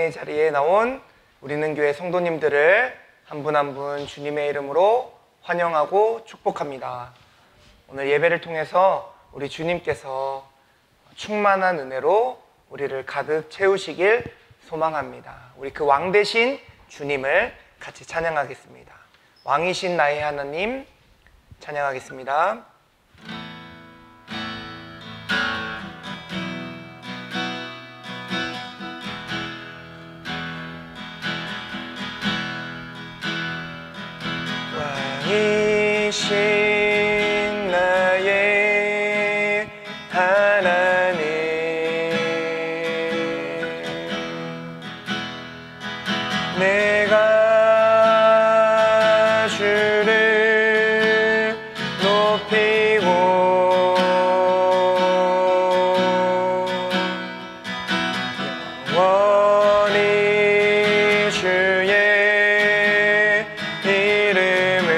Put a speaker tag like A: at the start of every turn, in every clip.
A: 예배드리는 자리에 나온 우리는 교회 성도님들을 한 분 한 분 주님의 이름으로 환영하고 축복합니다. 오늘 예배를 통해서 우리 주님께서 충만한 은혜로 우리를 가득 채우시길 소망합니다. 우리 그 왕 대신 주님을 같이 찬양하겠습니다. 왕이신 나의 하나님 찬양하겠습니다. 왕이신 나의 하나님 내가 주를 높이고 영원히 주의 이름을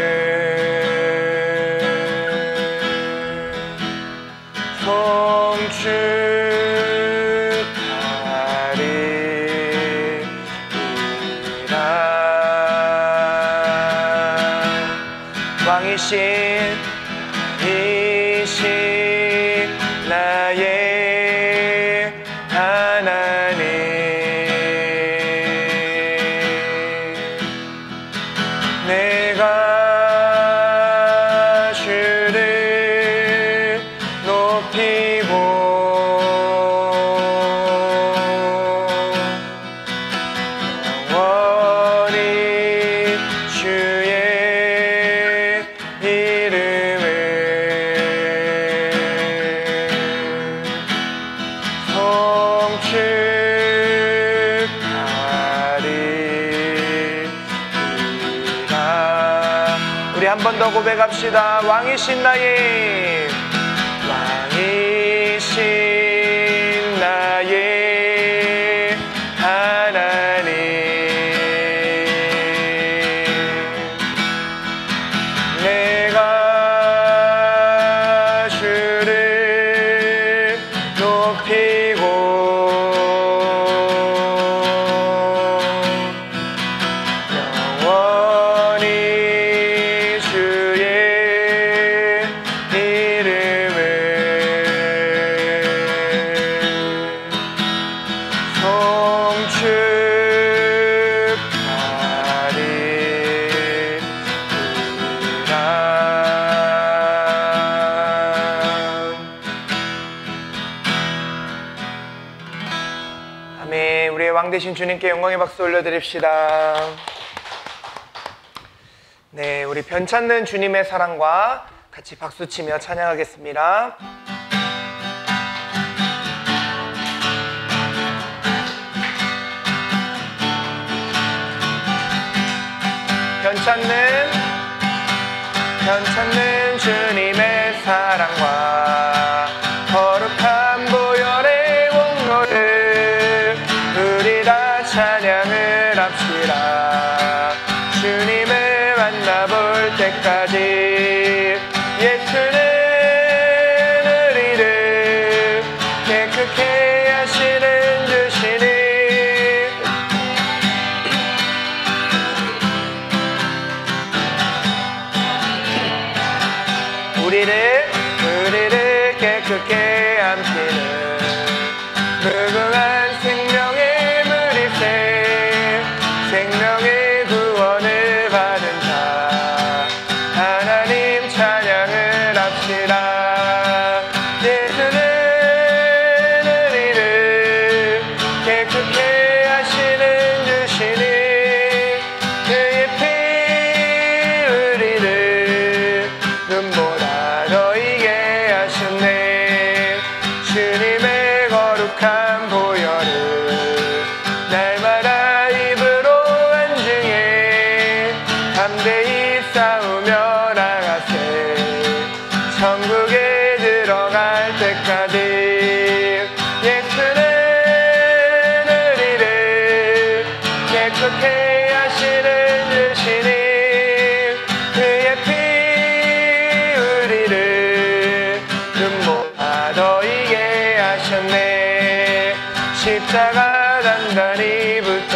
A: 왕이신 나의 하나님 내가 주를 높이고 영원히 주의 한 번 더 고백합시다. 왕이신 나의 하나님 내가 주를 높이고 아멘. 우리의 왕 되신 주님께 영광의 박수 올려드립시다. 네, 우리 변찮는 주님의 사랑과 같이 박수치며 찬양하겠습니다. 변찮는 주님의 사랑과 거룩한 보혈의 공로를 우리 다 찬양을 합시다. 주님을 만나볼 때까지 예수는 우리를 깨끗게 하시는 주시니 우리를 깨끗게 함께는 무궁한 생명의 물일새 생명의 구원을 받은 자 하나님 찬양을 합시다. 예수는 우리를 깨끗게 하시는 주시니 그의 피 우리를 눈보라 너희게 하셨네. 주님의 거룩한 보혈을 날마다 입으로 안증해 담대히 싸우며 나가세. 천국에 들어갈 때까지 예수는 우리를 깨끗게 하시는 주시니 그의 피 우리를 눈보라 너희게 하셨네. 십자가 단단히 붙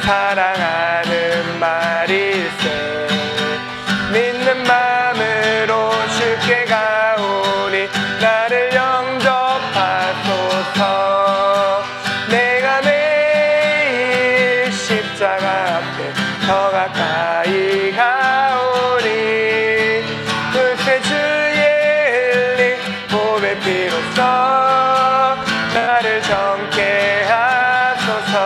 A: 사랑하는 말일세. 믿는 마음으로 주께 가오니 나를 영접하소서. 내가 매일 십자가 앞에 더 가까이 가오니 그새 주의 흘린 보배 피로써 나를 정케 하소서.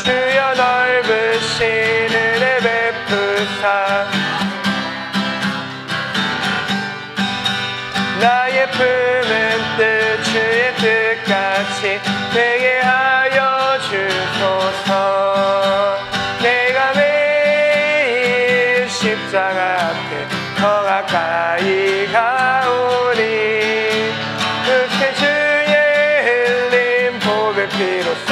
A: 주여 넓으신 은혜 베푸사 나의 품은 뜻 주의 뜻같이 되게 하여 주소서. 내가 매일 십자가 앞에 더 가까이 가오니 그새 주의 흘린 보배 피로써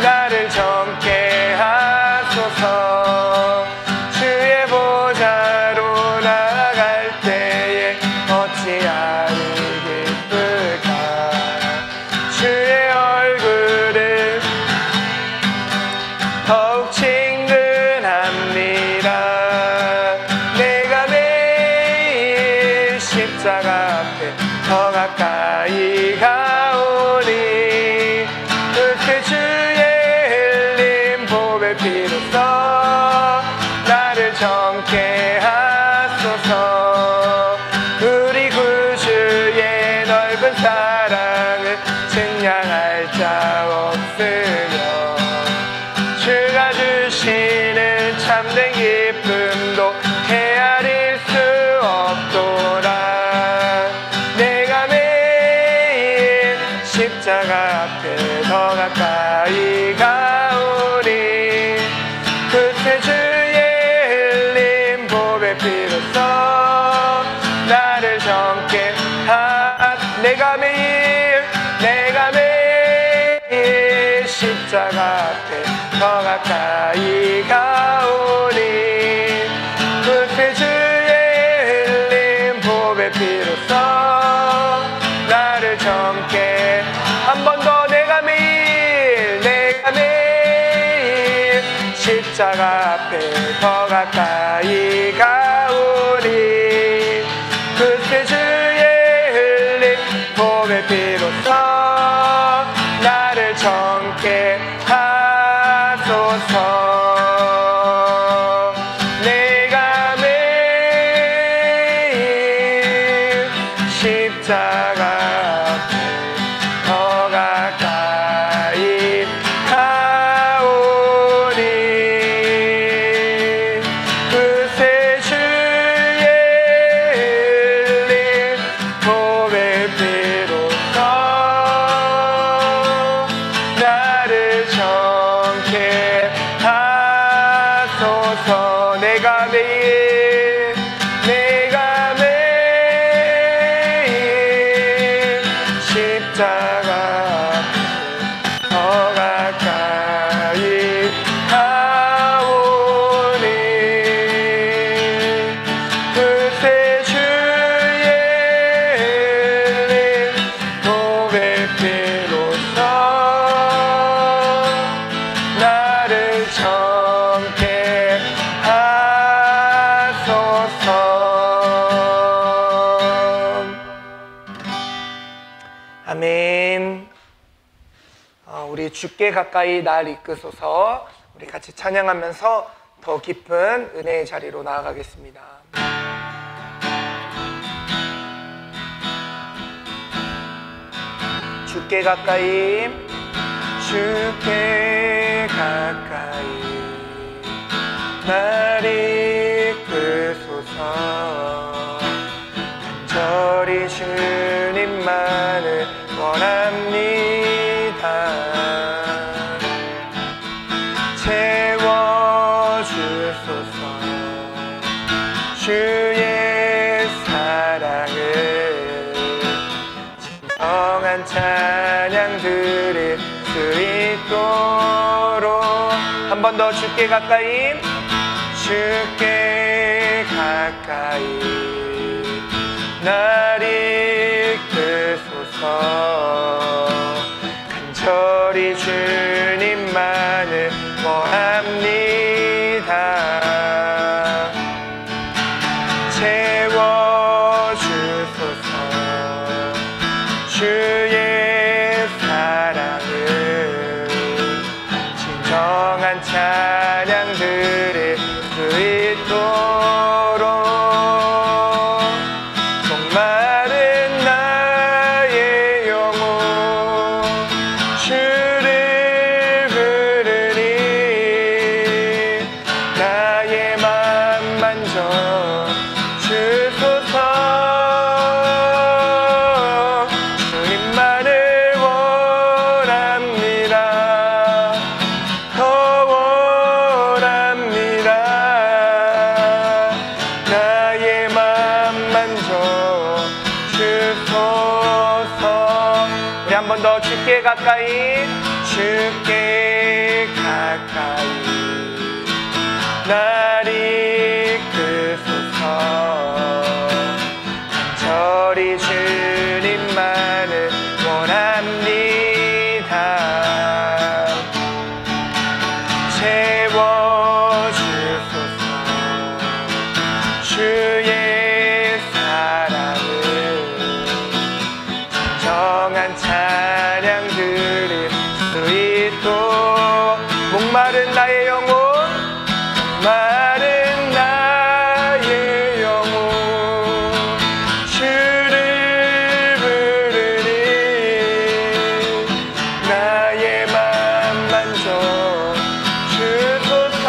A: 나를 정케 하소서. 주의 보좌로 나아갈 때에 어찌하니 기쁠까. 주의 얼굴을 더욱 친근합니다. 내가 매일 십자가 앞에 더 가까이 가오니 그새 주의 흘린 보배 피로써 나를 정케 하소서. 우리 구주의 넓은 사랑을 증량할 자 없으며 주가 주시는 참된 기쁨도 헤아릴 수 없도다. 내가 매일 십자가 앞에 더 가까이 가오니 그새 주의 흘린 보배 피로써 나를 정케 내가 매일 십자가 앞에 더 가까이 가오니 그새 주의 흘린 보배 피로써 나를 정케. 한 번 더 내가 매일 십자가 앞에 더 가까이 가오니 그새 주의 흘린 보배 피로써 나를 정케 하소서. 내가 매일 십자가 앞에 더 가까이 가오니 그새 주의 흘린 보배 피로써 나를 정케 하소서. 내가 매일 십자가 앞에 더 가까이 가오니 그새 주의 흘린 보배 피로써 나를 정케 하소서. 아멘. 우리 주께 가까이 날 이끄소서. 우리 같이 찬양하면서 더 깊은 은혜의 자리로 나아가겠습니다. 주께 가까이 날 이끄소서. 간절히 주님만을 원합니다. 채워주소서. 주의 사랑을 진정한 찬양 드릴 수 있도록 한 번 더 주께 가까이 날 이끄소서. 간절히 주님만 가까이 날 이끄소서. 간절히 주님만을 원합니다. 채워주소서. 주의 사랑을 정한 찬양 드릴 수 있도록. 목마른 나의 영혼, 목마른 나의 영혼, 주를 부르니 나의 맘 만져 주소서.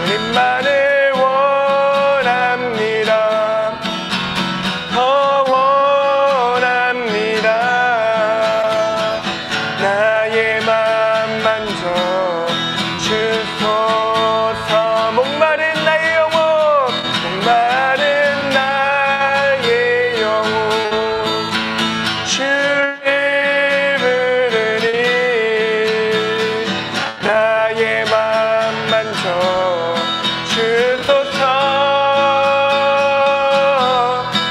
A: 주님만을 원합니다. 더 원합니다. 나의 맘 만져 주소서. 목마른 나의 영혼, 목마른 나의 영혼, 주를 부르니 나의 맘 만져 주소서.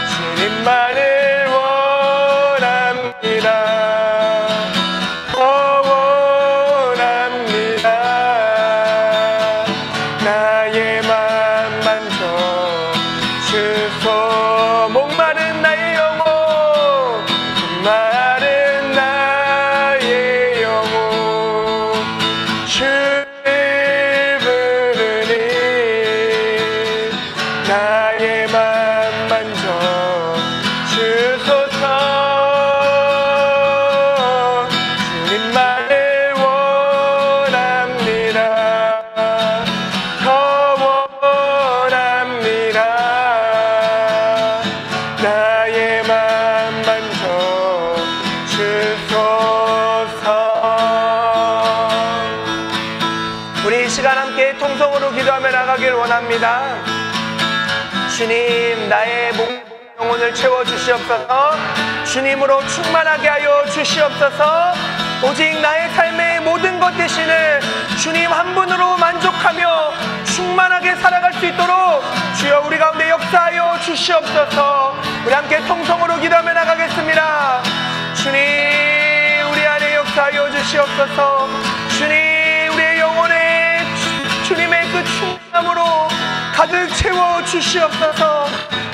A: 주님만을 원합니다. 더 원합니다. 나의 맘 만져 주소. 목마른 나의 영혼, 목마른 나의 영혼, 주를 부르니 나의 맘 만져 주소서. 주님만을 원합니다. 더 원합니다. 나의 맘 만져 주소서. 우리 이 시간 함께 통성으로 기도하며 나가길 원합니다. 주님, 나의 몸 영혼을 채워주시옵소서. 주님으로 충만하게 하여 주시옵소서. 오직 나의 삶의 모든 것 대신에 주님 한 분으로 만족하며 충만하게 살아갈 수 있도록 주여 우리 가운데 역사하여 주시옵소서. 우리 함께 통성으로 기도하며 나가겠습니다. 주님, 우리 안에 역사하여 주시옵소서. 주님, 우리의 영혼에 주님의 그 충만함으로 가득 채워 주시옵소서.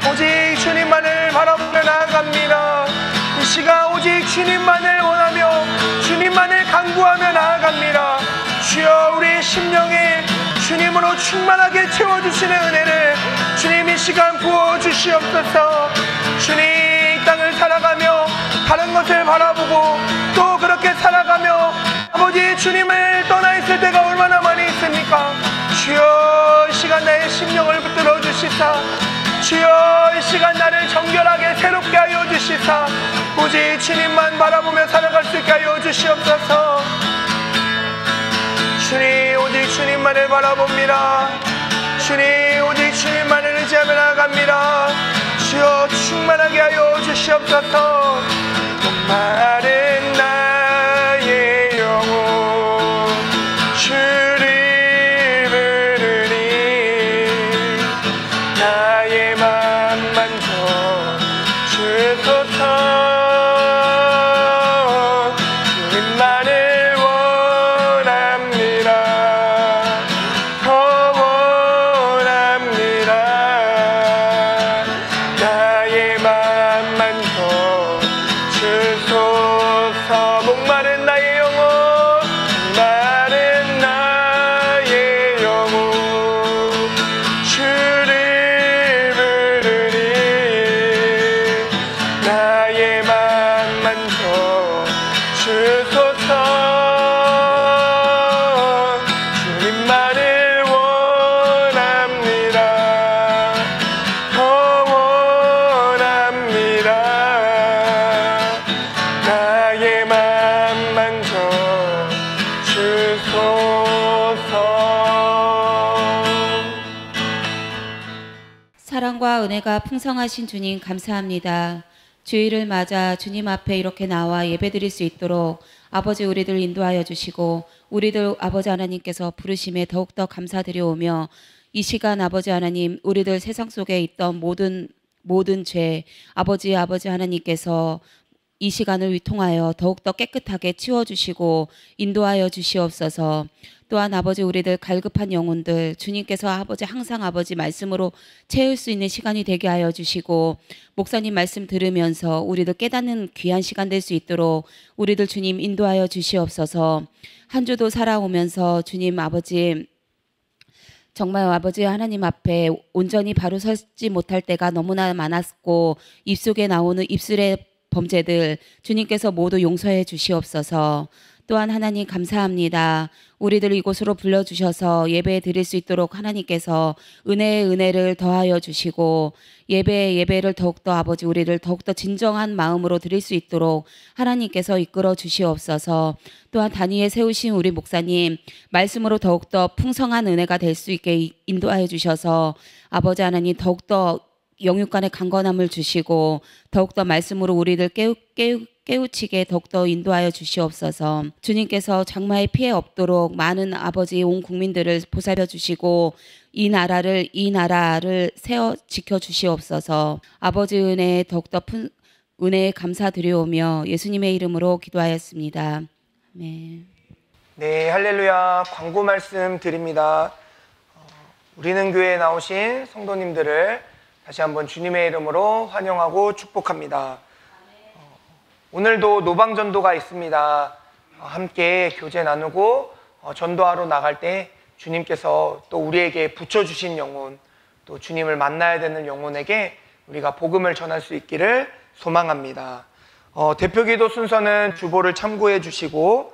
A: 오직 주님만을 바라보며 나아갑니다. 이 시간 오직 주님만을 원하며 주님만을 간구하며 나아갑니다. 주여, 우리 심령에 주님으로 충만하게 채워주시는 은혜를 주님 이 시간 부어주시옵소서. 주님, 이 땅을 살아가며 다른 것을 바라보고 또 그렇게 살아가며 아버지 주님을 떠나 있을 때가 얼마나 많이 있습니까? 주여, 이 시간 나의 심령을 붙들어 주시사, 주여 이 시간 나를 정결하게 새롭게 하여 주시사, 오직 주님만 바라보며 살아갈 수 있게 하여 주시옵소서. 주님, 오직 주님만을 바라봅니다. 주님, 오직 주님만을 의지하며 나아갑니다. 주여, 충만하게 하여 주시옵소서. 목마른 나의 영혼, 주를 부르니 나의 맘 만져 주소서. 주님만을 원합니다. 더 원합니다. 나의 맘 만져 주소서. 목마른 나의 영혼, 목마른 나의 영혼, 주를 부르니 나의 맘 만져 주소서. 주님만을 원합니다. 더 원합니다. 나의 맘 만져 주소서.
B: 사랑과 은혜가 풍성하신 주님 감사합니다. 주일을 맞아 주님 앞에 이렇게 나와 예배드릴 수 있도록 아버지 우리들 인도하여 주시고 우리들 아버지 하나님께서 부르심에 더욱더 감사드려오며 이 시간 아버지 하나님 우리들 세상 속에 있던 모든 죄 아버지 하나님께서 이 시간을 위통하여 더욱더 깨끗하게 치워주시고 인도하여 주시옵소서. 또한 아버지 우리들 갈급한 영혼들 주님께서 아버지 항상 아버지 말씀으로 채울 수 있는 시간이 되게 하여 주시고 목사님 말씀 들으면서 우리들 깨닫는 귀한 시간 될 수 있도록 우리들 주님 인도하여 주시옵소서. 한 주도 살아오면서 주님 아버지 정말 아버지 하나님 앞에 온전히 바로 서지 못할 때가 너무나 많았고 입속에 나오는 입술의 범죄들 주님께서 모두 용서해 주시옵소서. 또한 하나님 감사합니다. 우리들 이곳으로 불러주셔서 예배 드릴 수 있도록 하나님께서 은혜의 은혜를 더하여 주시고 예배를 더욱더 아버지 우리를 더욱더 진정한 마음으로 드릴 수 있도록 하나님께서 이끌어 주시옵소서. 또한 단위에 세우신 우리 목사님 말씀으로 더욱더 풍성한 은혜가 될 수 있게 인도하여 주셔서 아버지 하나님 더욱더 영육간의 강건함을 주시고 더욱더 말씀으로 우리를 깨우치게 더욱더 인도하여 주시옵소서. 주님께서 장마의 피해 없도록 많은 아버지 온 국민들을 보살펴 주시고 이 나라를 세워 지켜 주시옵소서. 아버지 은혜에 더욱더 은혜에 감사드려오며 예수님의 이름으로 기도하였습니다. 아멘.
A: 네, 할렐루야. 광고 말씀 드립니다. 우리는 교회에 나오신 성도님들을 다시 한번 주님의 이름으로 환영하고 축복합니다. 오늘도 노방전도가 있습니다. 함께 교제 나누고 전도하러 나갈 때 주님께서 또 우리에게 붙여주신 영혼, 또 주님을 만나야 되는 영혼에게 우리가 복음을 전할 수 있기를 소망합니다. 대표기도 순서는 주보를 참고해 주시고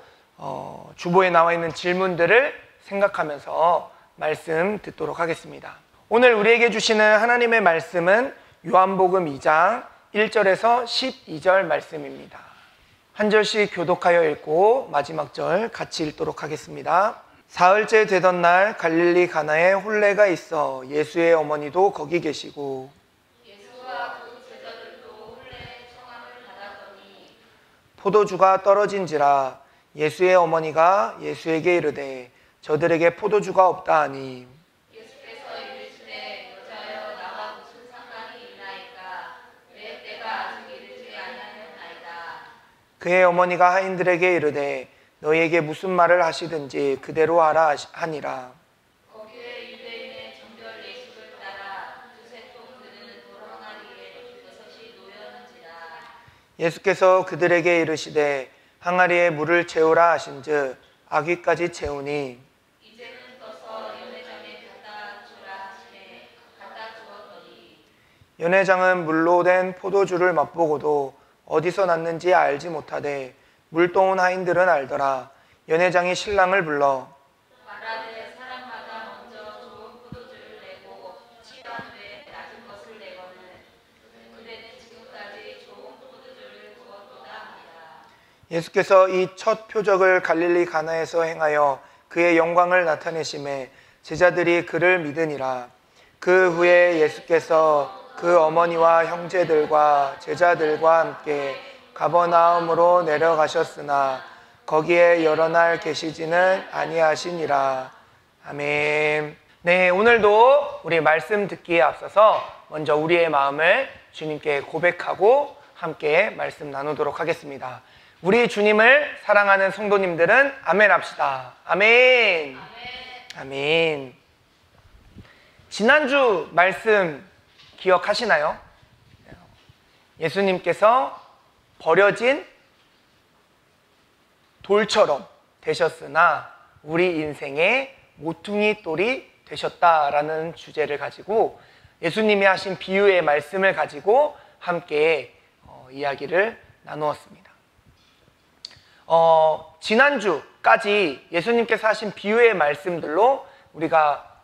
A: 주보에 나와 있는 질문들을 생각하면서 말씀 듣도록 하겠습니다. 오늘 우리에게 주시는 하나님의 말씀은 요한복음 2장 1절에서 12절 말씀입니다. 한 절씩 교독하여 읽고 마지막 절 같이 읽도록 하겠습니다. 사흘째 되던 날 갈릴리 가나에 혼례가 있어 예수의 어머니도 거기 계시고 예수와 그 제자들도 혼례의 청함을 받았더니 포도주가 떨어진지라 예수의 어머니가 예수에게 이르되 저들에게 포도주가 없다 하니 그의 어머니가 하인들에게 이르되 너희에게 무슨 말을 하시든지 그대로 하라 하니라. 거기에 유대인의 정결 예식을 따라 두세 통 드는 돌항아리에 버섯이 놓였는지라. 예수께서 그들에게 이르시되 항아리에 물을 채우라 하신즉 아귀까지 채우니 이제는 떠서 연회장에 갖다 주라 하시매 갖다 주었더니 연회장은 물로 된 포도주를 맛보고도 어디서 났는지 알지 못하되 물동원 하인들은 알더라. 연회장이 신랑을 불러 말하되 사람마다 먼저 좋은 포도주를 내고 취한 후에 낮은 것을 내거늘 그대는 지금까지 좋은 포도주를 부었도다 합니다. 예수께서 이 첫 표적을 갈릴리 가나에서 행하여 그의 영광을 나타내심에 제자들이 그를 믿으니라. 그 후에 예수께서 그 어머니와 형제들과 제자들과 함께 가버나움으로 내려가셨으나 거기에 여러 날 계시지는 아니하시니라. 아멘. 네, 오늘도 우리 말씀 듣기에 앞서서 먼저 우리의 마음을 주님께 고백하고 함께 말씀 나누도록 하겠습니다. 우리 주님을 사랑하는 성도님들은 아멘 합시다. 아멘. 아멘. 지난주 말씀 기억하시나요? 예수님께서 버려진 돌처럼 되셨으나 우리 인생의 모퉁이 돌이 되셨다라는 주제를 가지고 예수님이 하신 비유의 말씀을 가지고 함께 이야기를 나누었습니다. 지난주까지 예수님께서 하신 비유의 말씀들로 우리가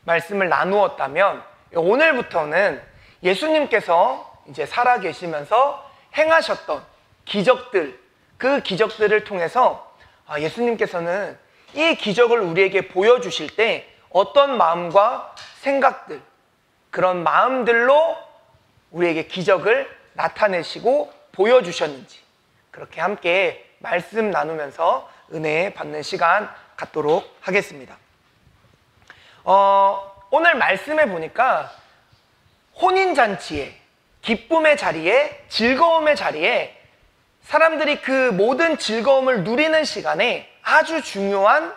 A: 말씀을 나누었다면 오늘부터는 예수님께서 이제 살아계시면서 행하셨던 기적들, 그 기적들을 통해서 예수님께서는 이 기적을 우리에게 보여주실 때 어떤 마음과 생각들, 그런 마음들로 우리에게 기적을 나타내시고 보여주셨는지 그렇게 함께 말씀 나누면서 은혜 받는 시간 갖도록 하겠습니다. 오늘 말씀에 보니까 혼인잔치에, 기쁨의 자리에, 즐거움의 자리에 사람들이 그 모든 즐거움을 누리는 시간에 아주 중요한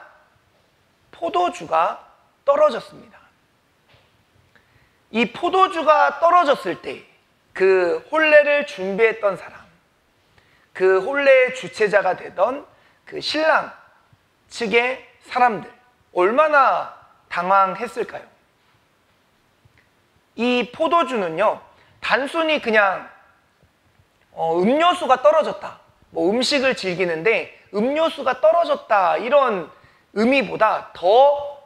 A: 포도주가 떨어졌습니다. 이 포도주가 떨어졌을 때 그 혼례를 준비했던 사람, 그 혼례의 주체자가 되던 그 신랑 측의 사람들 얼마나 당황했을까요? 이 포도주는요, 단순히 그냥 음료수가 떨어졌다, 뭐 음식을 즐기는데 음료수가 떨어졌다 이런 의미보다 더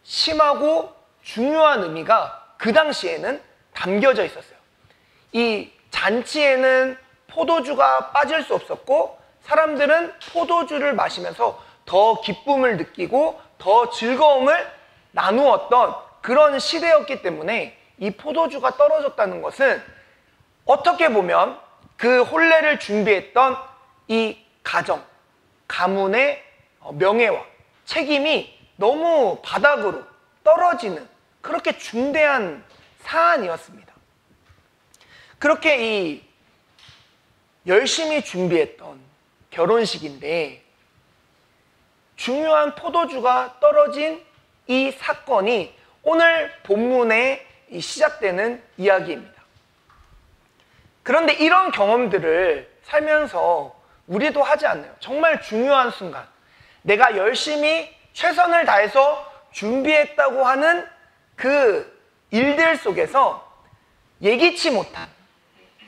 A: 심하고 중요한 의미가 그 당시에는 담겨져 있었어요. 이 잔치에는 포도주가 빠질 수 없었고 사람들은 포도주를 마시면서 더 기쁨을 느끼고 더 즐거움을 나누었던 그런 시대였기 때문에 이 포도주가 떨어졌다는 것은 어떻게 보면 그 혼례를 준비했던 이 가정, 가문의 명예와 책임이 너무 바닥으로 떨어지는 그렇게 중대한 사안이었습니다. 그렇게 이 열심히 준비했던 결혼식인데 중요한 포도주가 떨어진 이 사건이 오늘 본문에 시작되는 이야기입니다. 그런데 이런 경험들을 살면서 우리도 하지 않나요? 정말 중요한 순간, 내가 열심히 최선을 다해서 준비했다고 하는 그 일들 속에서 예기치 못한,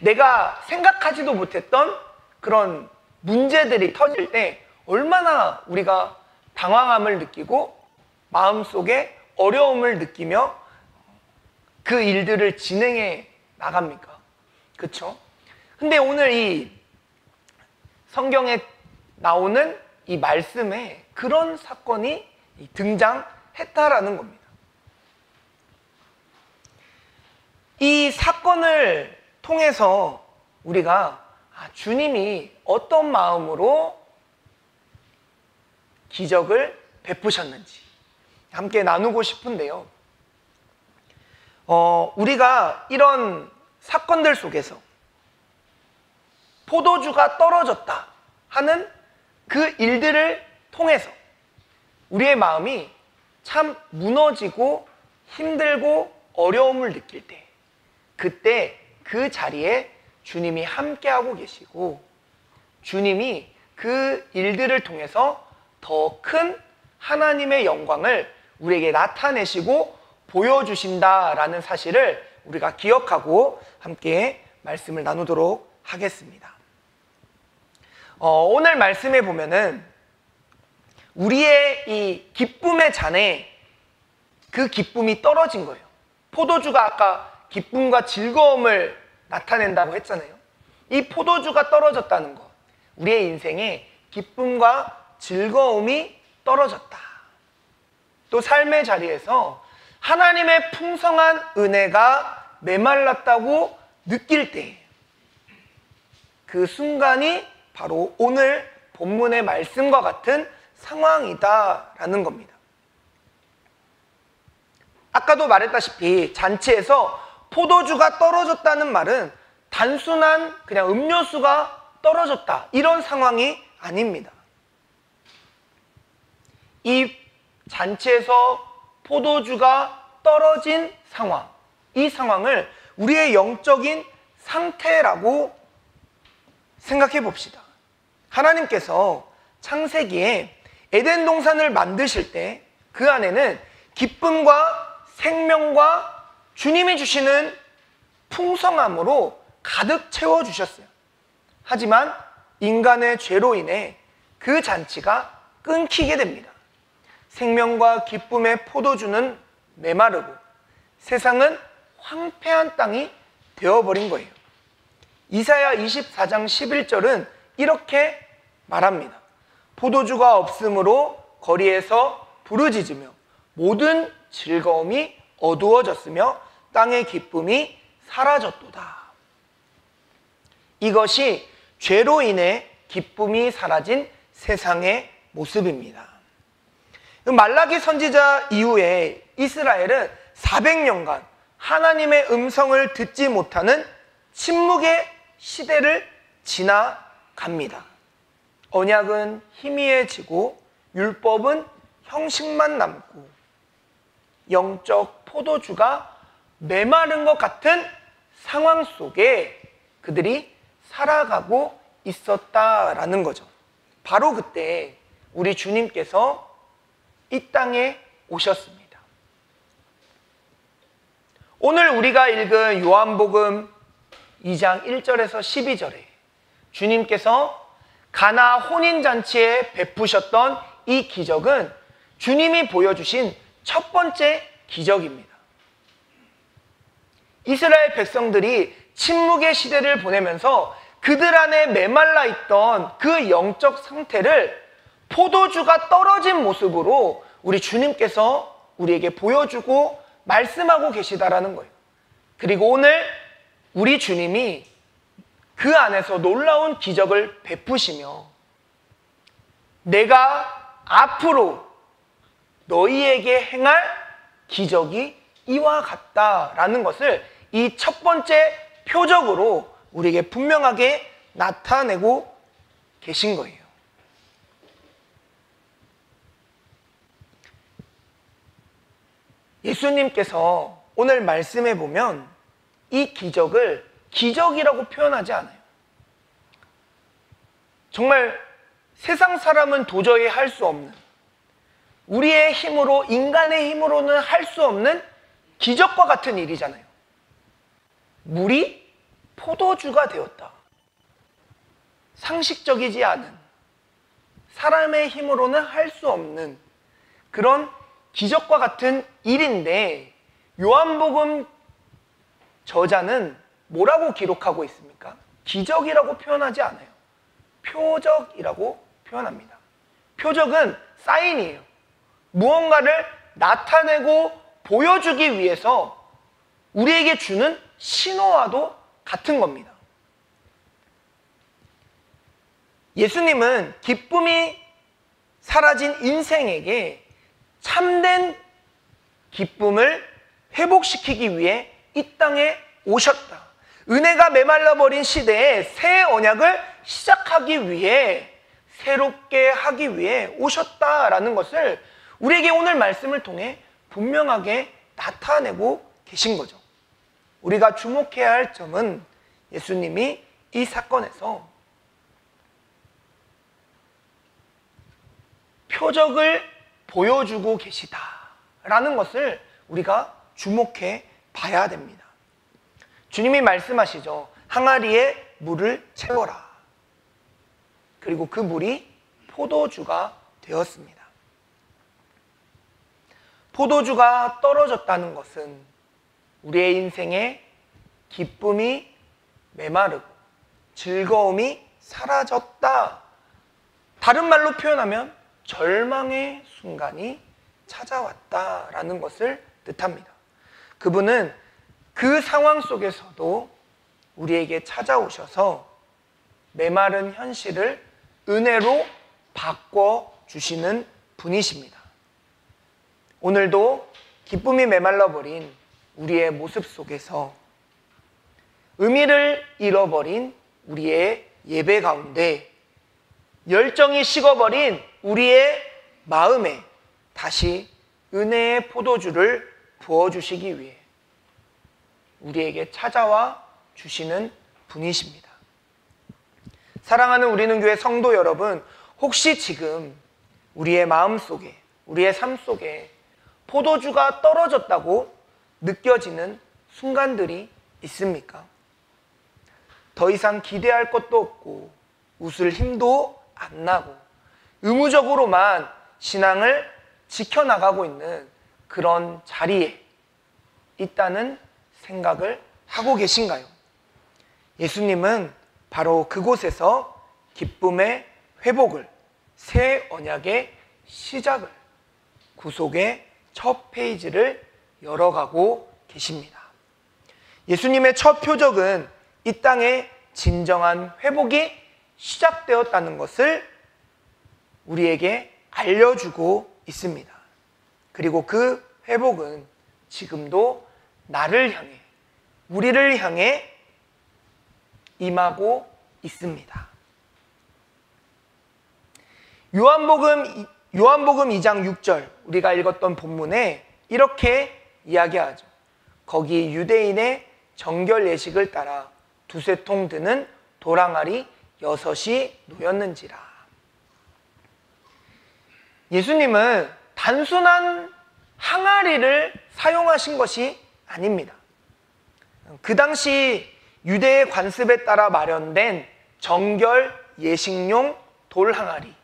A: 내가 생각하지도 못했던 그런 문제들이 터질 때 얼마나 우리가 당황함을 느끼고 마음속에 어려움을 느끼며 그 일들을 진행해 나갑니까? 그렇죠? 근데 오늘 이 성경에 나오는 이 말씀에 그런 사건이 등장했다라는 겁니다. 이 사건을 통해서 우리가 주님이 어떤 마음으로 기적을 베푸셨는지 함께 나누고 싶은데요. 우리가 이런 사건들 속에서 포도주가 떨어졌다 하는 그 일들을 통해서 우리의 마음이 참 무너지고 힘들고 어려움을 느낄 때, 그때 그 자리에 주님이 함께하고 계시고 주님이 그 일들을 통해서 더 큰 하나님의 영광을 우리에게 나타내시고 보여주신다라는 사실을 우리가 기억하고 함께 말씀을 나누도록 하겠습니다. 오늘 말씀에 보면은 우리의 이 기쁨의 잔에 그 기쁨이 떨어진 거예요. 포도주가 아까 기쁨과 즐거움을 나타낸다고 했잖아요. 이 포도주가 떨어졌다는 것, 우리의 인생에 기쁨과 즐거움이 떨어졌다. 또 삶의 자리에서 하나님의 풍성한 은혜가 메말랐다고 느낄 때 그 순간이 바로 오늘 본문의 말씀과 같은 상황이다라는 겁니다. 아까도 말했다시피 잔치에서 포도주가 떨어졌다는 말은 단순한 그냥 음료수가 떨어졌다 이런 상황이 아닙니다. 이 잔치에서 포도주가 떨어진 상황, 이 상황을 우리의 영적인 상태라고 생각해 봅시다. 하나님께서 창세기에 에덴 동산을 만드실 때 그 안에는 기쁨과 생명과 주님이 주시는 풍성함으로 가득 채워주셨어요. 하지만 인간의 죄로 인해 그 잔치가 끊기게 됩니다. 생명과 기쁨의 포도주는 메마르고 세상은 황폐한 땅이 되어버린 거예요. 이사야 24장 11절은 이렇게 말합니다. 포도주가 없으므로 거리에서 부르짖으며 모든 즐거움이 어두워졌으며 땅의 기쁨이 사라졌도다. 이것이 죄로 인해 기쁨이 사라진 세상의 모습입니다. 말라기 선지자 이후에 이스라엘은 400년간 하나님의 음성을 듣지 못하는 침묵의 시대를 지나갑니다. 언약은 희미해지고 율법은 형식만 남고 영적 포도주가 메마른 것 같은 상황 속에 그들이 살아가고 있었다라는 거죠. 바로 그때 우리 주님께서 이 땅에 오셨습니다. 오늘 우리가 읽은 요한복음 2장 1절에서 12절에 주님께서 가나 혼인잔치에 베푸셨던 이 기적은 주님이 보여주신 첫 번째 기적입니다. 이스라엘 백성들이 침묵의 시대를 보내면서 그들 안에 메말라 있던 그 영적 상태를 포도주가 떨어진 모습으로 우리 주님께서 우리에게 보여주고 말씀하고 계시다라는 거예요. 그리고 오늘 우리 주님이 그 안에서 놀라운 기적을 베푸시며 내가 앞으로 너희에게 행할 기적이 이와 같다라는 것을 이 첫 번째 표적으로 우리에게 분명하게 나타내고 계신 거예요. 예수님께서 오늘 말씀해 보면 이 기적을 기적이라고 표현하지 않아요. 정말 세상 사람은 도저히 할 수 없는, 우리의 힘으로, 인간의 힘으로는 할 수 없는 기적과 같은 일이잖아요. 물이 포도주가 되었다. 상식적이지 않은, 사람의 힘으로는 할 수 없는 그런 기적과 같은 일인데 요한복음 저자는 뭐라고 기록하고 있습니까? 기적이라고 표현하지 않아요. 표적이라고 표현합니다. 표적은 사인이에요. 무언가를 나타내고 보여주기 위해서 우리에게 주는 신호와도 같은 겁니다. 예수님은 기쁨이 사라진 인생에게 참된 기쁨을 회복시키기 위해 이 땅에 오셨다. 은혜가 메말라버린 시대에 새 언약을 시작하기 위해, 새롭게 하기 위해 오셨다라는 것을 우리에게 오늘 말씀을 통해 분명하게 나타내고 계신 거죠. 우리가 주목해야 할 점은 예수님이 이 사건에서 표적을 보여주고 계시다라는 것을 우리가 주목해 봐야 됩니다. 주님이 말씀하시죠. 항아리에 물을 채워라. 그리고 그 물이 포도주가 되었습니다. 포도주가 떨어졌다는 것은 우리의 인생에 기쁨이 메마르고 즐거움이 사라졌다. 다른 말로 표현하면 절망의 순간이 찾아왔다라는 것을 뜻합니다. 그분은 그 상황 속에서도 우리에게 찾아오셔서 메마른 현실을 은혜로 바꿔주시는 분이십니다. 오늘도 기쁨이 메말라버린 우리의 모습 속에서 의미를 잃어버린 우리의 예배 가운데 열정이 식어버린 우리의 마음에 다시 은혜의 포도주를 부어주시기 위해 우리에게 찾아와 주시는 분이십니다. 사랑하는 우리는 교회 성도 여러분, 혹시 지금 우리의 마음 속에, 우리의 삶 속에 포도주가 떨어졌다고 느껴지는 순간들이 있습니까? 더 이상 기대할 것도 없고 웃을 힘도 안 나고 의무적으로만 신앙을 지켜나가고 있는 그런 자리에 있다는 생각을 하고 계신가요? 예수님은 바로 그곳에서 기쁨의 회복을, 새 언약의 시작을, 구속의 첫 페이지를 열어가고 계십니다. 예수님의 첫 표적은 이 땅의 진정한 회복이 시작되었다는 것을 우리에게 알려주고 있습니다. 그리고 그 회복은 지금도 나를 향해, 우리를 향해 임하고 있습니다. 요한복음 2장 6절 우리가 읽었던 본문에 이렇게 이야기하죠. 거기 유대인의 정결 예식을 따라 두세 통 드는 돌항아리 6이 놓였는지라. 예수님은 단순한 항아리를 사용하신 것이 아닙니다. 그 당시 유대의 관습에 따라 마련된 정결 예식용 돌항아리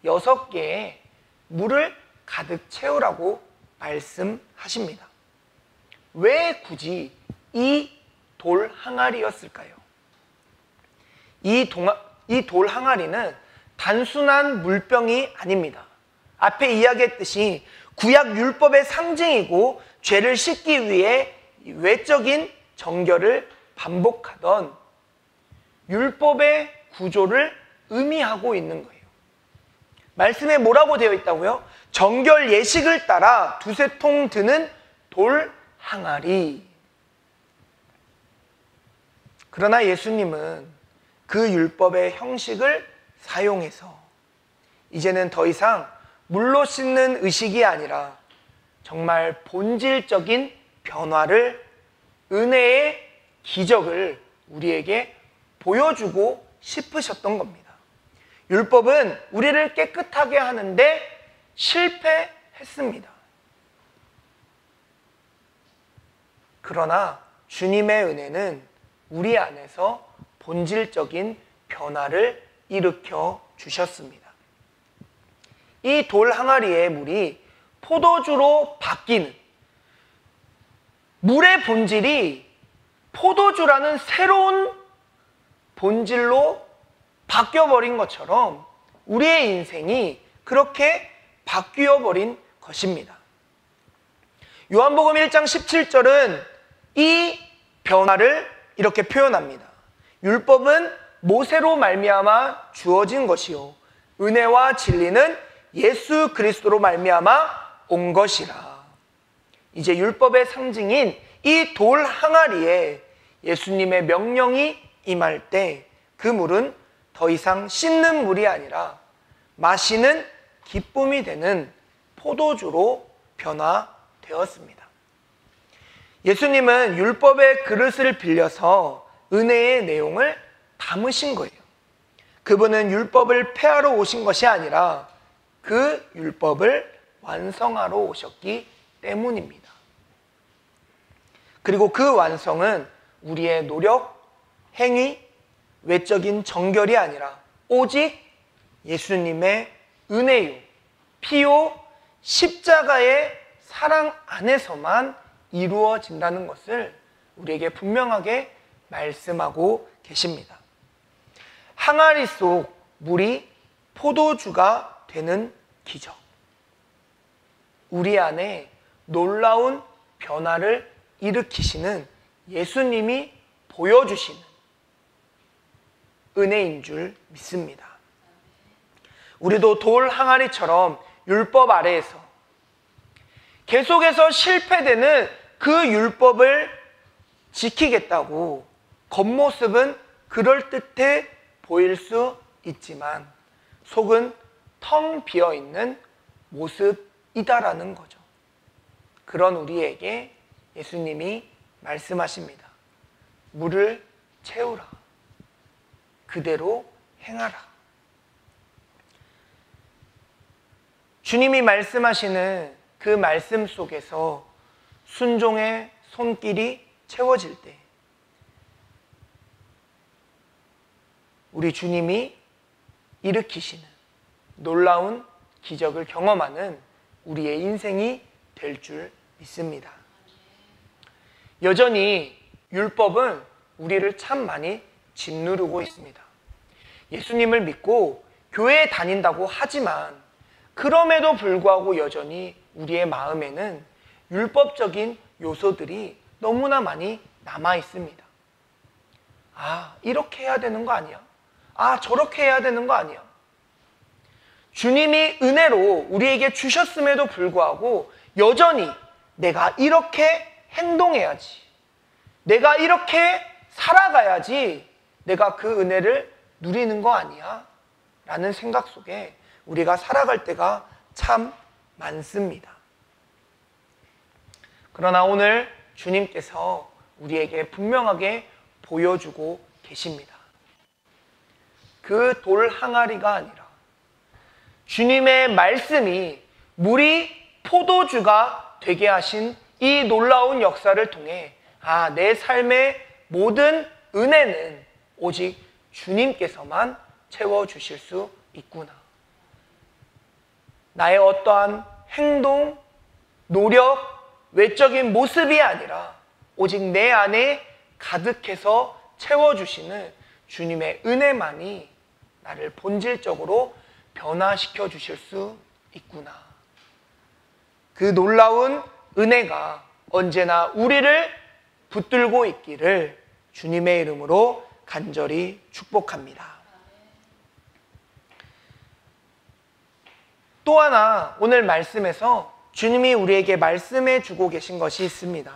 A: 6개에 물을 가득 채우라고 말씀하십니다. 왜 굳이 이 돌항아리였을까요? 이 돌항아리는 단순한 물병이 아닙니다. 앞에 이야기했듯이 구약 율법의 상징이고 죄를 씻기 위해 외적인 정결을 반복하던 율법의 구조를 의미하고 있는 거예요. 말씀에 뭐라고 되어 있다고요? 정결 예식을 따라 두세 통 드는 돌 항아리. 그러나 예수님은 그 율법의 형식을 사용해서 이제는 더 이상 물로 씻는 의식이 아니라 정말 본질적인 변화를, 은혜의 기적을 우리에게 보여주고 싶으셨던 겁니다. 율법은 우리를 깨끗하게 하는데 실패했습니다. 그러나 주님의 은혜는 우리 안에서 본질적인 변화를 일으켜 주셨습니다. 이 돌 항아리의 물이 포도주로 바뀌는, 물의 본질이 포도주라는 새로운 본질로 바뀌어버린 것처럼 우리의 인생이 그렇게 바뀌어버린 것입니다. 요한복음 1장 17절은 이 변화를 이렇게 표현합니다. 율법은 모세로 말미암아 주어진 것이요 은혜와 진리는 예수 그리스도로 말미암아 온 것이라. 이제 율법의 상징인 이 돌 항아리에 예수님의 명령이 임할 때 그 물은 더 이상 씻는 물이 아니라 마시는 기쁨이 되는 포도주로 변화되었습니다. 예수님은 율법의 그릇을 빌려서 은혜의 내용을 담으신 거예요. 그분은 율법을 폐하러 오신 것이 아니라 그 율법을 완성하러 오셨기 때문입니다. 그리고 그 완성은 우리의 노력, 행위, 외적인 정결이 아니라 오직 예수님의 은혜요, 피요, 십자가의 사랑 안에서만 이루어진다는 것을 우리에게 분명하게 말씀하고 계십니다. 항아리 속 물이 포도주가 되는 기적. 우리 안에 놀라운 변화를 일으키시는 예수님이 보여주시는 은혜인 줄 믿습니다. 우리도 돌 항아리처럼 율법 아래에서 계속해서 실패되는 그 율법을 지키겠다고 겉모습은 그럴듯해 보일 수 있지만 속은 텅 비어있는 모습이다라는 거죠. 그런 우리에게 예수님이 말씀하십니다. 물을 채우라. 그대로 행하라. 주님이 말씀하시는 그 말씀 속에서 순종의 손길이 채워질 때 우리 주님이 일으키시는 놀라운 기적을 경험하는 우리의 인생이 될 줄 믿습니다. 여전히 율법은 우리를 참 많이 짓누르고 있습니다. 예수님을 믿고 교회에 다닌다고 하지만 그럼에도 불구하고 여전히 우리의 마음에는 율법적인 요소들이 너무나 많이 남아 있습니다. 아, 이렇게 해야 되는 거 아니야? 아, 저렇게 해야 되는 거 아니야? 주님이 은혜로 우리에게 주셨음에도 불구하고 여전히 내가 이렇게 행동해야지, 내가 이렇게 살아가야지 내가 그 은혜를 누리는 거 아니야? 라는 생각 속에 우리가 살아갈 때가 참 많습니다. 그러나 오늘 주님께서 우리에게 분명하게 보여주고 계십니다. 그 돌 항아리가 아니라 주님의 말씀이 물이 포도주가 되게 하신 이 놀라운 역사를 통해 아, 내 삶의 모든 은혜는 오직 주님께서만 채워주실 수 있구나. 나의 어떠한 행동, 노력, 외적인 모습이 아니라 오직 내 안에 가득해서 채워주시는 주님의 은혜만이 나를 본질적으로 변화시켜 주실 수 있구나. 그 놀라운 은혜가 언제나 우리를 붙들고 있기를 주님의 이름으로 간절히 축복합니다. 또 하나 오늘 말씀에서 주님이 우리에게 말씀해 주고 계신 것이 있습니다.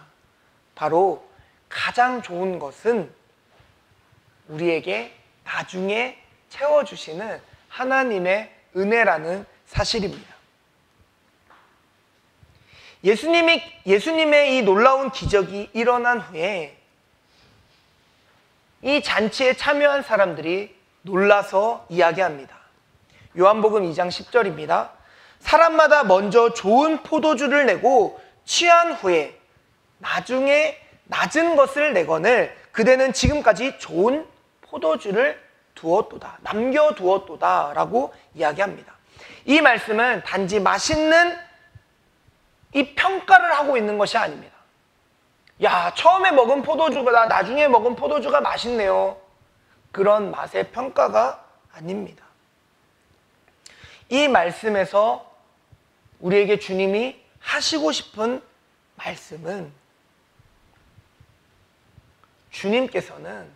A: 바로 가장 좋은 것은 우리에게 나중에 채워주시는 하나님의 은혜라는 사실입니다. 예수님의 이 놀라운 기적이 일어난 후에 이 잔치에 참여한 사람들이 놀라서 이야기합니다. 요한복음 2장 10절입니다. 사람마다 먼저 좋은 포도주를 내고 취한 후에 나중에 낮은 것을 내거늘 그대는 지금까지 좋은 포도주를 두었도다, 남겨두었도다 라고 이야기합니다. 이 말씀은 단지 맛있는 이 평가를 하고 있는 것이 아닙니다. 야, 처음에 먹은 포도주보다 나중에 먹은 포도주가 맛있네요. 그런 맛의 평가가 아닙니다. 이 말씀에서 우리에게 주님이 하시고 싶은 말씀은 주님께서는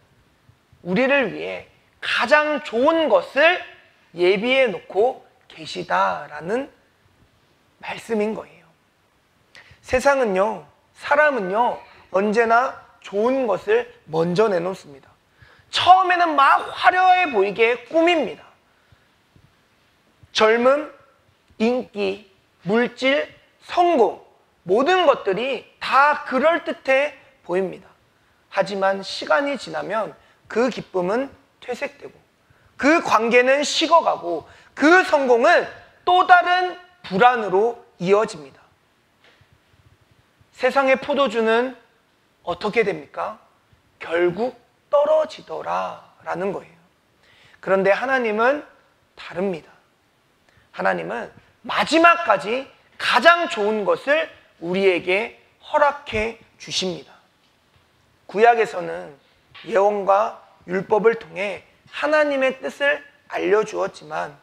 A: 우리를 위해 가장 좋은 것을 예비해 놓고 계시다라는 말씀인 거예요. 세상은요, 사람은요, 언제나 좋은 것을 먼저 내놓습니다. 처음에는 막 화려해 보이게 꾸밉니다. 젊음, 인기, 물질, 성공, 모든 것들이 다 그럴듯해 보입니다. 하지만 시간이 지나면 그 기쁨은 퇴색되고 그 관계는 식어가고 그 성공은 또 다른 불안으로 이어집니다. 세상의 포도주는 어떻게 됩니까? 결국 떨어지더라라는 거예요. 그런데 하나님은 다릅니다. 하나님은 마지막까지 가장 좋은 것을 우리에게 허락해 주십니다. 구약에서는 예언과 율법을 통해 하나님의 뜻을 알려주었지만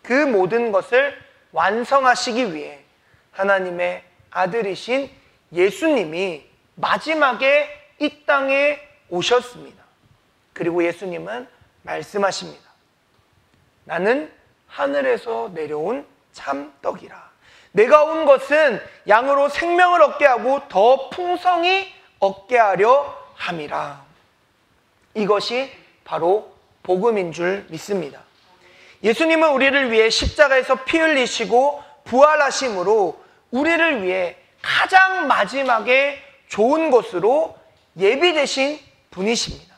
A: 그 모든 것을 완성하시기 위해 하나님의 아들이신 예수님이 마지막에 이 땅에 오셨습니다. 그리고 예수님은 말씀하십니다. 나는 하늘에서 내려온 참떡이라. 내가 온 것은 양으로 생명을 얻게 하고 더 풍성히 얻게 하려 함이라. 이것이 바로 복음인 줄 믿습니다. 예수님은 우리를 위해 십자가에서 피 흘리시고 부활하심으로 우리를 위해 가장 마지막에 좋은 것으로 예비되신 분이십니다.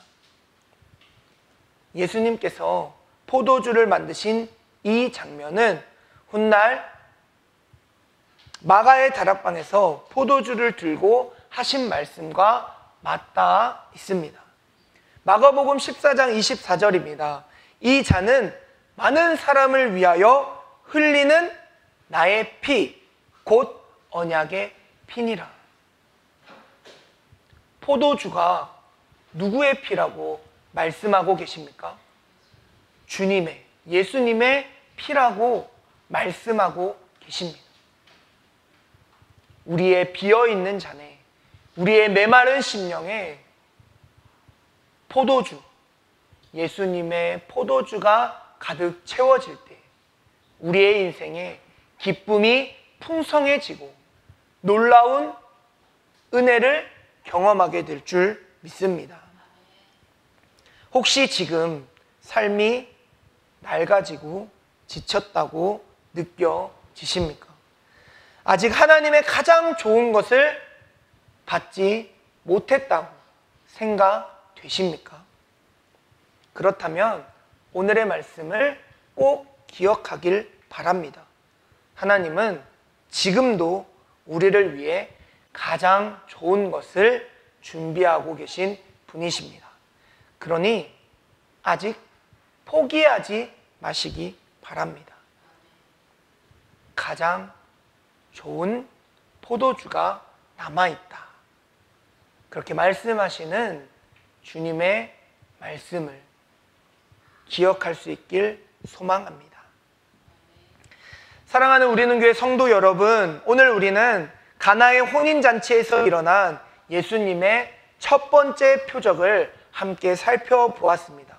A: 예수님께서 포도주를 만드신 이 장면은 훗날 마가의 다락방에서 포도주를 들고 하신 말씀과 맞닿아 있습니다. 마가복음 14장 24절입니다. 이 잔은 많은 사람을 위하여 흘리는 나의 피, 곧 언약의 피니라. 포도주가 누구의 피라고 말씀하고 계십니까? 주님의, 예수님의 피라고 말씀하고 계십니다. 우리의 비어있는 잔에, 우리의 메마른 심령에 포도주, 예수님의 포도주가 가득 채워질 때 우리의 인생에 기쁨이 풍성해지고 놀라운 은혜를 경험하게 될 줄 믿습니다. 혹시 지금 삶이 낡아지고 지쳤다고 느껴지십니까? 아직 하나님의 가장 좋은 것을 받지 못했다고 생각되십니까? 그렇다면 오늘의 말씀을 꼭 기억하길 바랍니다. 하나님은 지금도 우리를 위해 가장 좋은 것을 준비하고 계신 분이십니다. 그러니 아직 포기하지 마시기 바랍니다. 가장 좋은 포도주가 남아있다. 그렇게 말씀하시는 주님의 말씀을 기억할 수 있길 소망합니다. 사랑하는 우리는 교회 성도 여러분, 오늘 우리는 가나의 혼인잔치에서 일어난 예수님의 첫 번째 표적을 함께 살펴보았습니다.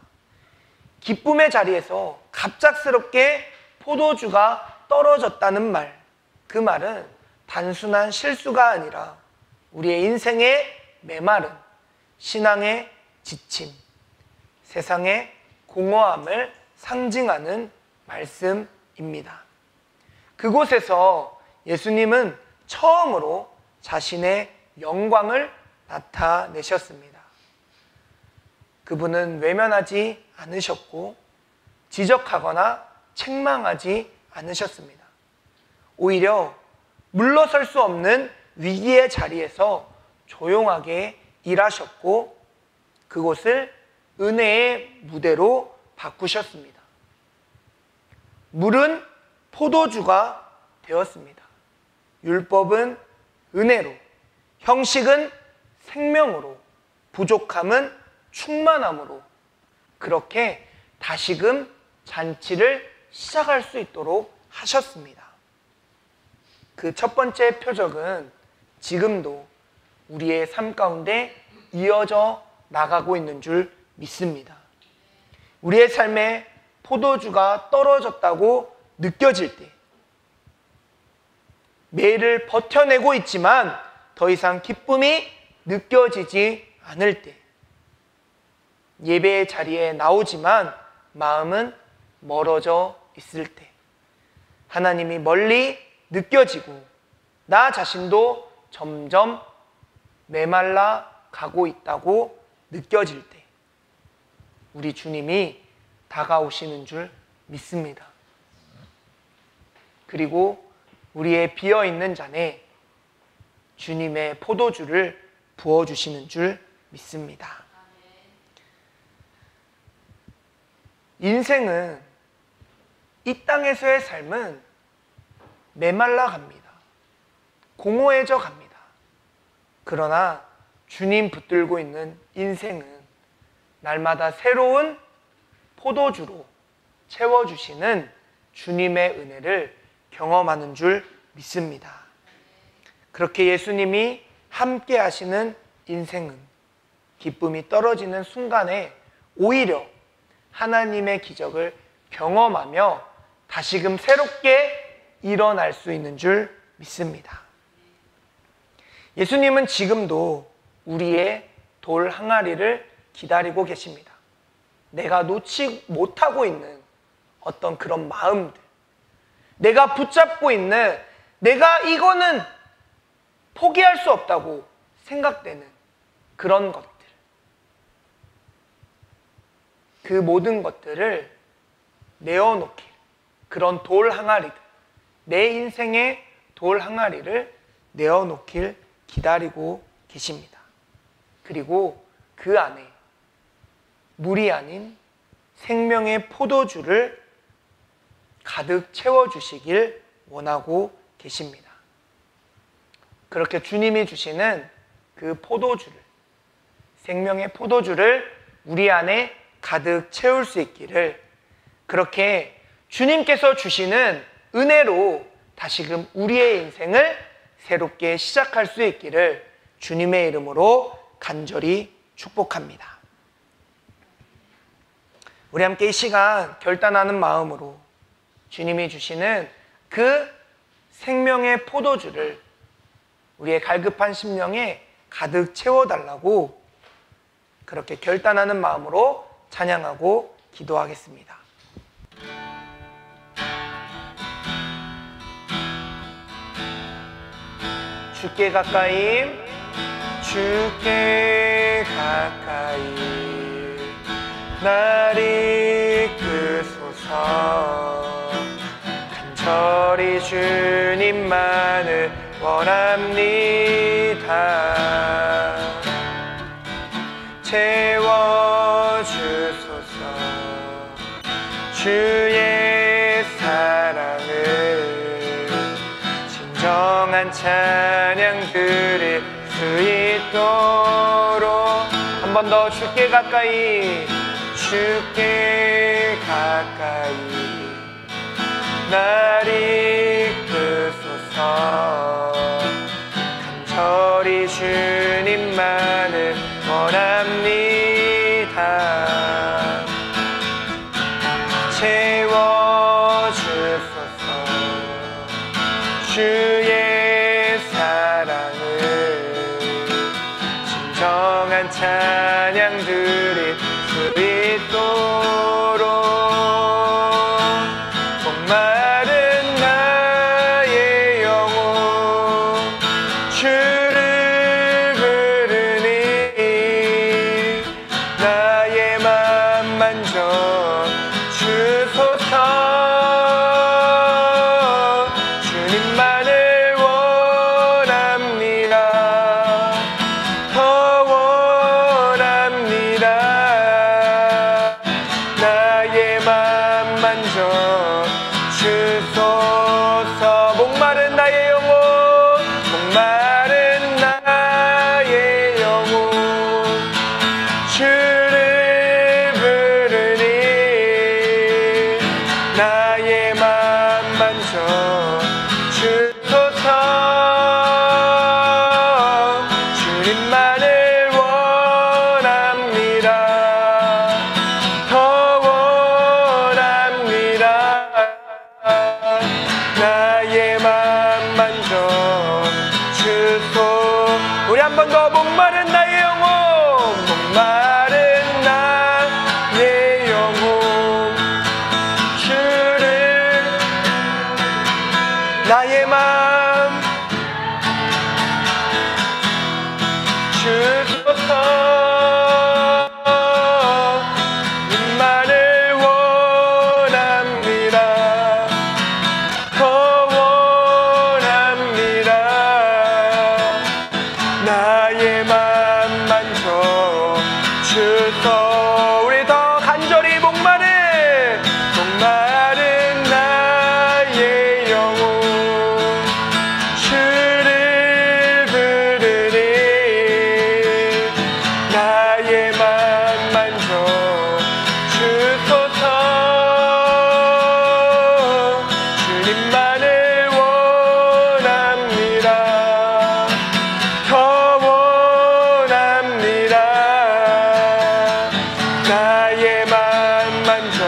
A: 기쁨의 자리에서 갑작스럽게 포도주가 떨어졌다는 말, 그 말은 단순한 실수가 아니라 우리의 인생의 메마름, 신앙의 지침, 세상의 공허함을 상징하는 말씀입니다. 그곳에서 예수님은 처음으로 자신의 영광을 나타내셨습니다. 그분은 외면하지 않으셨고 지적하거나 책망하지 않으셨습니다. 오히려 물러설 수 없는 위기의 자리에서 조용하게 일하셨고 그곳을 은혜의 무대로 바꾸셨습니다. 물은 포도주가 되었습니다. 율법은 은혜로, 형식은 생명으로, 부족함은 충만함으로 그렇게 다시금 잔치를 시작할 수 있도록 하셨습니다. 그 첫 번째 표적은 지금도 우리의 삶 가운데 이어져 나가고 있는 줄 믿습니다. 우리의 삶에 포도주가 떨어졌다고 느껴질 때, 매일을 버텨내고 있지만 더 이상 기쁨이 느껴지지 않을 때, 예배의 자리에 나오지만 마음은 멀어져 있을 때, 하나님이 멀리 느껴지고 나 자신도 점점 메말라 가고 있다고 느껴질 때 우리 주님이 다가오시는 줄 믿습니다. 그리고 우리의 비어있는 잔에 주님의 포도주를 부어주시는 줄 믿습니다. 인생은, 이 땅에서의 삶은 메말라 갑니다. 공허해져 갑니다. 그러나 주님 붙들고 있는 인생은 날마다 새로운 포도주로 채워주시는 주님의 은혜를 경험하는 줄 믿습니다. 그렇게 예수님이 함께 하시는 인생은 기쁨이 떨어지는 순간에 오히려 하나님의 기적을 경험하며 다시금 새롭게 일어날 수 있는 줄 믿습니다. 예수님은 지금도 우리의 돌 항아리를 기다리고 계십니다. 내가 놓지 못하고 있는 어떤 그런 마음들, 내가 붙잡고 있는, 내가 이거는 포기할 수 없다고 생각되는 그런 것들, 그 모든 것들을 내어놓길, 그런 돌 항아리들, 내 인생의 돌 항아리를 내어놓길 기다리고 계십니다. 그리고 그 안에 물이 아닌 생명의 포도주를 가득 채워주시길 원하고 계십니다. 그렇게 주님이 주시는 그 포도주를, 생명의 포도주를 우리 안에 가득 채울 수 있기를, 그렇게 주님께서 주시는 은혜로 다시금 우리의 인생을 새롭게 시작할 수 있기를 주님의 이름으로 간절히 축복합니다. 우리 함께 이 시간 결단하는 마음으로 주님이 주시는 그 생명의 포도주를 우리의 갈급한 심령에 가득 채워달라고 그렇게 결단하는 마음으로 찬양하고 기도하겠습니다. 주께 가까이, 주께 가까이 날 이끄소서. 간절히 주님만을 원합니다. 채워주소서. 주의 사랑을 진정한 찬양 드릴 수 있도록 한 번 더 주께 가까이, 주께 가까이 날 이끄소서. 간절히 주님만을 원합니다. 채워주소서. 주의 사랑을 진정한 찬양 드릴 수 있도록 목마른 나의 영혼 주를 부르니 나의 맘 만져 주소서. 주님만을 원합니다. 더 원합니다. 나의 맘 만져 주소서. 목마른 나의 영혼, 목마른 나의 영혼 주를 부르니 나의 맘 만져 주소서. 주님만을 원합니다. 더 원합니다. 나의 맘 만져 주소. 우리 한 번 더 목마른 나의 영혼, 목마른 나의 영혼 주를 나의 맘 주소서. 님만을 원합니다. 더 원합니다. 나의 맘 만져 주소. 우리 더 간절히 목마른 나의 영혼 주를 부르니 나의 맘 만져 주소서. 주님만을 원합니다. 더 원합니다. 나의 맘 만져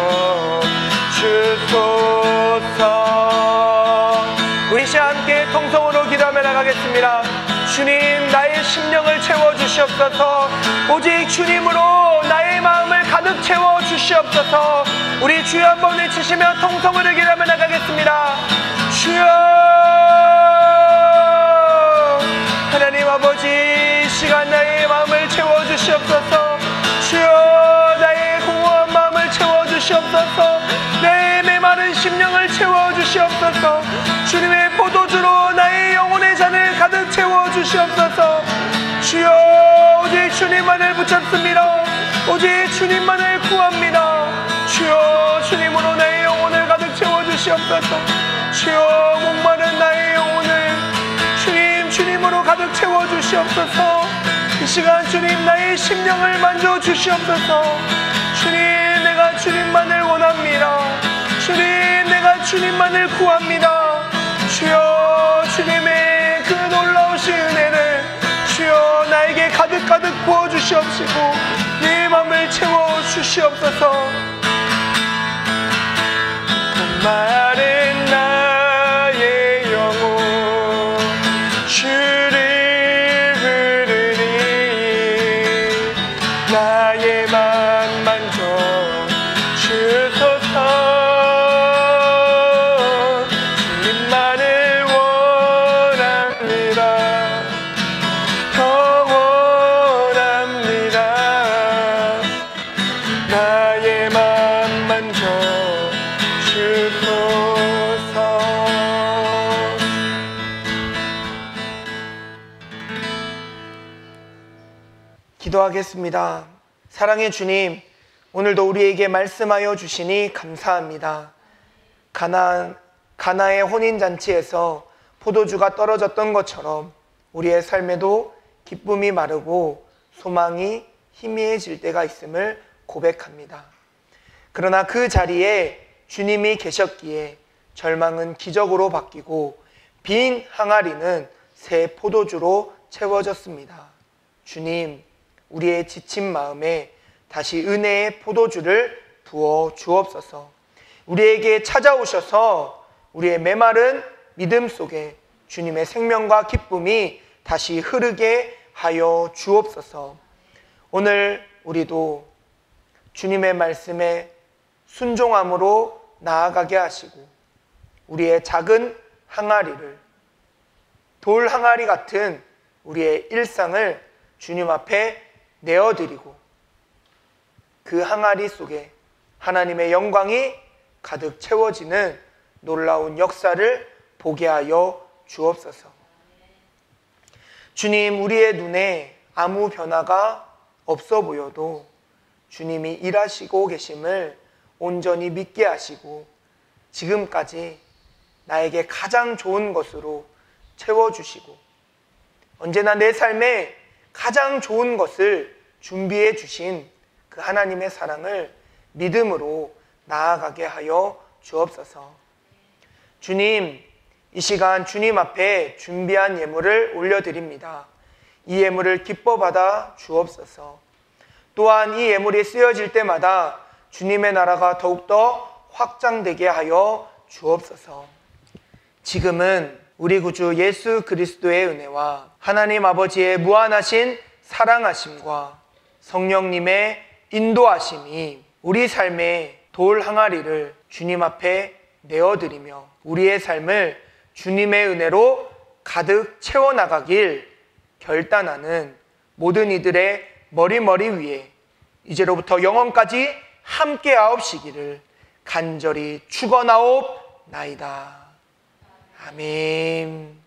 A: 주소서. 우리 시간 함께 통성으로 기도하며 나가겠습니다. 주님, 나의 심령을 채워주시옵소서. 오직 주님으로 나의 마음을 가득 채워주시옵소서. 우리 주여 한번 외치시며 통성으로 기도하며 나가겠습니다. 주여, 하나님 아버지, 이 시간 나의 마음을 채워주시옵소서. 주여, 나의 공허한 마음을 채워주시옵소서. 내 메마른 심령을 채워주시옵소서. 주님의 포도주로 나의 영혼의 잔을 가득 채워주시옵소서. 주여, 오직 주님만을 붙잡습니다. 오직 주님만을 구합니다. 주여, 주님으로 나의 영혼을 가득 채워주시옵소서. 주여, 목마른 나의 영혼을 주님으로 가득 채워주시옵소서. 이 시간 주님, 나의 심령을 만져주시옵소서. 주님, 내가 주님만을 원합니다. 주님, 내가 주님만을 구합니다. 주여, 주님의 그 놀라우신 은혜를 주여 나에게 가득 부어주시옵시고 내 맘을 채워주시옵소서. 마른 나의 영혼 주를 부르니 나의 맘 만져 주소서 주님만을 원합니다 더 원합니다 나의 맘 만져 주소서. 기도하겠습니다. 사랑의 주님, 오늘도 우리에게 말씀하여 주시니 감사합니다. 가나의 혼인잔치에서 포도주가 떨어졌던 것처럼 우리의 삶에도 기쁨이 마르고 소망이 희미해질 때가 있음을 고백합니다. 그러나 그 자리에 주님이 계셨기에 절망은 기적으로 바뀌고 빈 항아리는 새 포도주로 채워졌습니다. 주님, 우리의 지친 마음에 다시 은혜의 포도주를 부어 주옵소서. 우리에게 찾아오셔서 우리의 메마른 믿음 속에 주님의 생명과 기쁨이 다시 흐르게 하여 주옵소서. 오늘 우리도 주님의 말씀에 순종함으로 나아가게 하시고 우리의 작은 항아리를 돌 항아리 같은 우리의 일상을 주님 앞에 내어드리고 그 항아리 속에 하나님의 영광이 가득 채워지는 놀라운 역사를 보게 하여 주옵소서. 주님, 우리의 눈에 아무 변화가 없어 보여도 주님이 일하시고 계심을 온전히 믿게 하시고 지금까지 나에게 가장 좋은 것으로 채워주시고 언제나 내 삶에 가장 좋은 것을 준비해 주신 그 하나님의 사랑을 믿음으로 나아가게 하여 주옵소서. 주님, 이 시간 주님 앞에 준비한 예물을 올려드립니다. 이 예물을 기뻐 받아 주옵소서. 또한 이 예물이 쓰여질 때마다 주님의 나라가 더욱더 확장되게 하여 주옵소서. 지금은 우리 구주 예수 그리스도의 은혜와 하나님 아버지의 무한하신 사랑하심과 성령님의 인도하심이 우리 삶의 돌 항아리를 주님 앞에 내어드리며 우리의 삶을 주님의 은혜로 가득 채워나가길 결단하는 모든 이들의 머리 위에 이제로부터 영원까지 함께 하옵시기를 간절히 축원하옵나이다. 아멘.